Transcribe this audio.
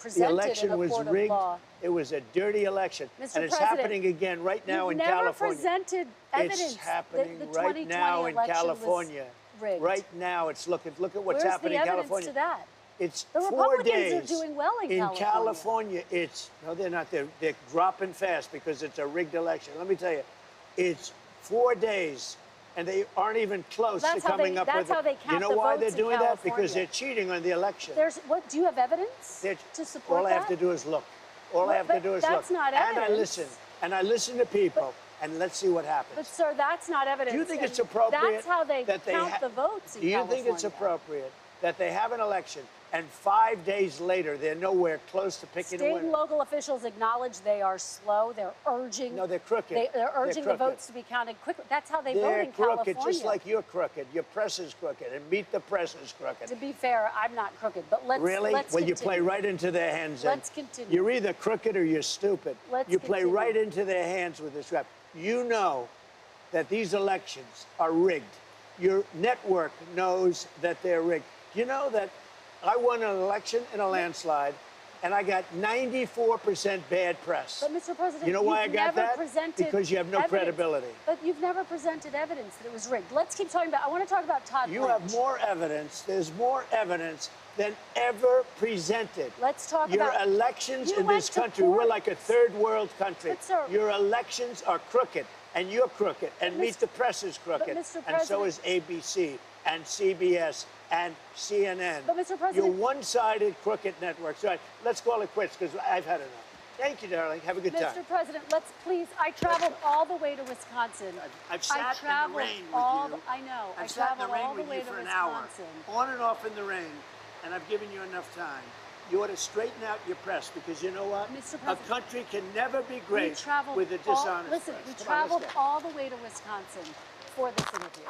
presented in election a was court of rigged. law. It was a dirty election. Mr. And it's President, happening again right now in never California. presented evidence It's happening that the right 2020 now in election California. was rigged. Right now, look at what's Where's happening the in evidence California. to that? It's The 4 Republicans days. are doing well in California, no, they're not. They're dropping fast because it's a rigged election. Let me tell you, it's 4 days, and they aren't even close to coming up with it. That's how they count You know the why votes they're doing in that? Because California. they're cheating on the election. Do you have evidence to support all that? I have to do is look. All I have to do is look. That's not evidence. And I listen to people, and let's see what happens. But, sir, that's not evidence. Do you think it's appropriate? That's how they count the votes in California. Do you think it's appropriate that they have an election and 5 days later they're nowhere close to picking a winner? State and local officials acknowledge they are slow. They're urging. No, they're crooked. They're urging the votes to be counted quickly. That's how they vote in California. They're crooked, just like you're crooked. Your press is crooked, and Meet the Press is crooked. To be fair, I'm not crooked, but let's Really? Let's Well, continue. you play right into their hands. Then. Let's continue. You're either crooked or you're stupid. You play right into their hands with this rap. You know that these elections are rigged. Your network knows that they're rigged. You know that I won an election in a landslide, and I got 94% bad press. But, Mr. President, you know why I got that? Presented because you have no credibility. But you've never presented evidence that it was rigged. Let's keep talking about. I want to talk about Todd. You have more evidence. There's more evidence than ever presented. Let's talk your about your elections in this country. We're like a third world country. But, sir, your elections are crooked, and you're crooked, and Meet the Press is crooked, and so is ABC and CBS and CNN. But, Mr. President, you're one-sided crooked networks. All right, let's call it quits because I've had enough. Thank you, darling. Have a good time. Mr. President, let's please. I traveled all the way to Wisconsin. I've sat in the rain with you. I know. I've sat in the rain all the with way you to for an Wisconsin. hour, on and off in the rain, and I've given you enough time. You ought to straighten out your press because you know what? Mr. A country can never be great with a dishonest press. Listen, we traveled all the way to Wisconsin for this interview.